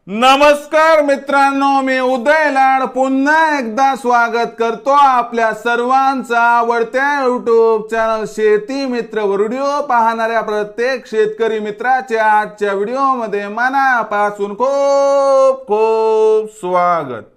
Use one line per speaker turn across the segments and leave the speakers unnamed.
नमस्कार मित्रांनो, मी उदय लाड पुन्हा एकदा स्वागत करतो आपल्या सर्वांचा आवडत्या YouTube चॅनल शेती मित्र व्हिडिओ पाहणाऱ्या प्रत्येक शेतकरी मित्राच्या आजच्या व्हिडिओमध्ये मनापासून खूप खूप स्वागत।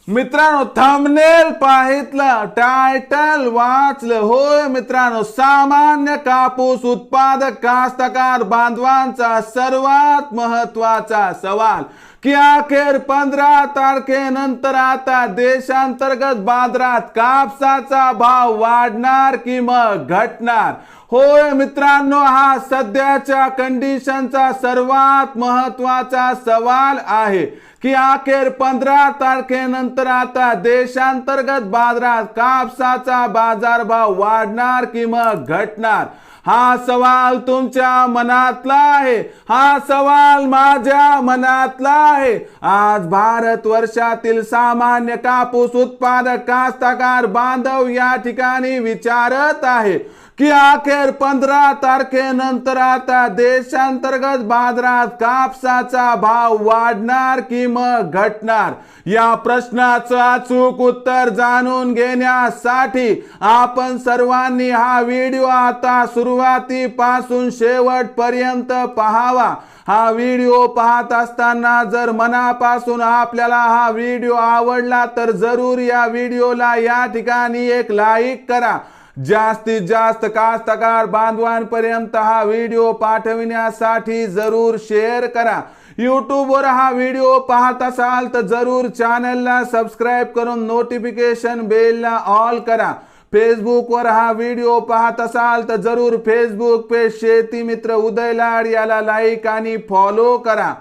मित्रांनो, थंबनेल पाहितलं, टायटल वाचलं, होय मित्रांनो, सामान्य कापूस उत्पादक कास्तकार बांधवांचा सर्वात महत्वाचा सवाल की अखेर 15 तारखेनंतर आता देशांतर्गत बाजारात कापसाचा भाव वाढणार की मग घटणार। होय मित्रांनो, हा सध्याच्या कंडिशनचा सर्वात महत्वाचा सवाल आहे की अखेर 15 तारखेनंतर आता देशांतर्गत बाजारात कापसाचा बाजारभाव वाढणार की मग घटणार। हा सवाल तुमच्या मनातला आहे, हा सवाल माझ्या मनातला आहे। आज भारत वर्षातील सामान्य कापूस उत्पादक कास्तकार बांधव या ठिकाणी विचारत आहे की अखेर 15 तारखेनंतर आता देशांतर्गत बाजारात कापसाचा भाव वाढणार की मग घटणार। या प्रश्नाचं अचूक उत्तर जाणून घेण्यासाठी आपण सर्वांनी हा व्हिडिओ आता सुरुवातीपासून शेवटपर्यंत पाहावा। हा व्हिडिओ पाहत असताना जर मनापासून आपल्याला हा व्हिडिओ आवडला तर जरूर या व्हिडिओला या ठिकाणी एक लाईक करा। जास्तीत जास्त कास्तकार बांधवांपर्यंत हा व्हिडिओ पाठविण्यासाठी जरूर शेअर करा। YouTube वर हा व्हिडिओ पाहत असाल तर जरूर चॅनलला सबस्क्राइब करून नोटिफिकेशन बेलला ऑल करा। फेसबुक वर हा व्हिडिओ पाहत असाल तर जरूर फेसबुक पेज शेती मित्र उदय लाड याला लाईक आणि फॉलो करा।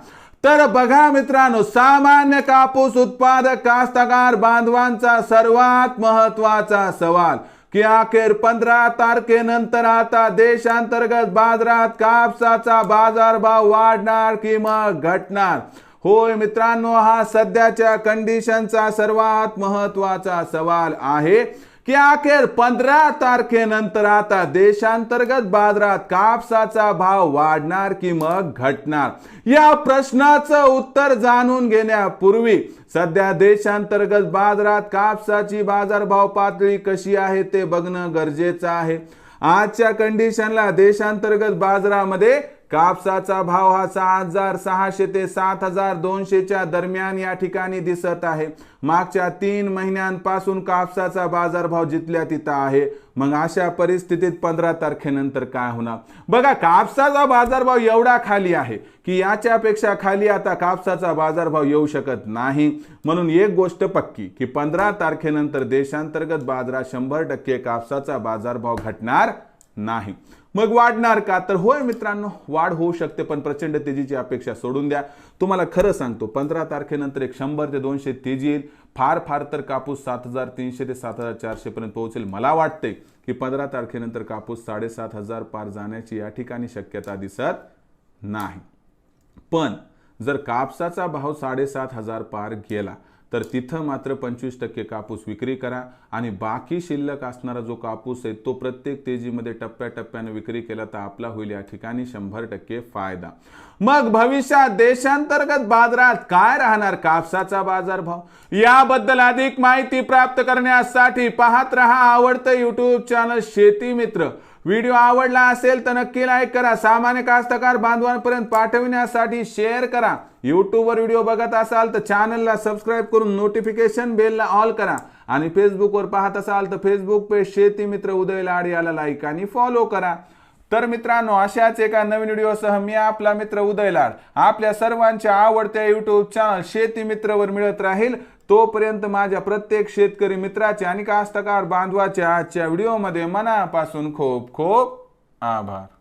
तर बघा मित्रांनो, सामान्य कापूस उत्पादक कास्तकार बांधवांचा सर्वात महत्वाचा सवाल की अखेर 15 तारखेनंतर आता देशांतर्गत बाजारात कापसाचा बाजारभाव वाढणार की मग घटणार। होय मित्रांनो, हा सध्याच्या कंडिशनचा सर्वात महत्वाचा सवाल आहे की अखेर 15 तारखेनंतर आता देशांतर्गत बाजारात कापसाचा भाव वाढणार की मग घटणार। या प्रश्नाचं उत्तर जाणून घेण्यापूर्वी सध्या देशांतर्गत बाजारात कापसाची बाजारभाव पातळी कशी आहे ते बघणं गरजेचं आहे। आजच्या कंडिशनला देशांतर्गत बाजारामध्ये कापसाचा भाव हा 6,600 ते 7,200 च्या दरम्यान या ठिकाणी दिसत आहे। मागच्या 3 महिन्यांपासून कापसाचा बाजारभाव जिथल्या तिथं आहे। मग अशा परिस्थितीत 15 तारखेनंतर काय होणार? बघा, कापसाचा बाजारभाव एवढा खाली आहे की याच्यापेक्षा खाली आता कापसाचा बाजारभाव येऊ शकत नाही। म्हणून एक गोष्ट पक्की की 15 तारखेनंतर देशांतर्गत बाजारात 100% कापसाचा बाजारभाव घटणार नाही। मग वाढणार का? तर होय मित्रांनो, वाढ होऊ शकते, पण प्रचंड तेजीची अपेक्षा सोडून द्या। तुम्हाला खरं सांगतो, 15 तारखेनंतर एक 100 ते 200 तेजी येईल। फार तर कापूस 7,300 ते 7,400 पर्यंत पोहोचेल। मला वाटते की 15 तारखेनंतर कापूस 7,500 पार जाण्याची या ठिकाणी शक्यता दिसत नाही। पण जर कापसाचा भाव 7,500 पार गेला तर तिथं मात्र 25% कापूस विक्री करा आणि बाकी शिल्लक असणारा जो कापूस आहे तो प्रत्येक तेजीमध्ये टप्प्याटप्प्याने विक्री केला तर आपला होईल या ठिकाणी 100% फायदा। मग भविष्यात देशांतर्गत बाजारात काय राहणार कापसाचा बाजारभाव, याबद्दल अधिक माहिती प्राप्त करण्यासाठी पाहत रहा आवडतं YouTube चॅनल शेती मित्र। व्हिडिओ आवडला असेल तर नक्की लाईक करा, सामान्य कास्तकार बांधवांपर्यंत पाठविण्यासाठी शेअर करा। YouTube वर व्हिडिओ बघत असाल तर चॅनलला सबस्क्राइब करून नोटिफिकेशन बेलला ऑल करा आणि फेसबुक वर पाहत असाल तर फेसबुक पेज शेती मित्र उदय लाड याला लाईक आणि फॉलो करा। तर मित्रांनो, अशाच एका नवीन व्हिडिओसह मी आपला मित्र उदय लाड आपल्या सर्वांच्या आवडत्या YouTube चॅनल शेती मित्रवर मिळत राहील। तोपर्यंत माझ्या प्रत्येक शेतकरी मित्राचे आणि कास्तकार बांधवाच्या आजच्या व्हिडिओमध्ये मनापासून खूप खूप आभार।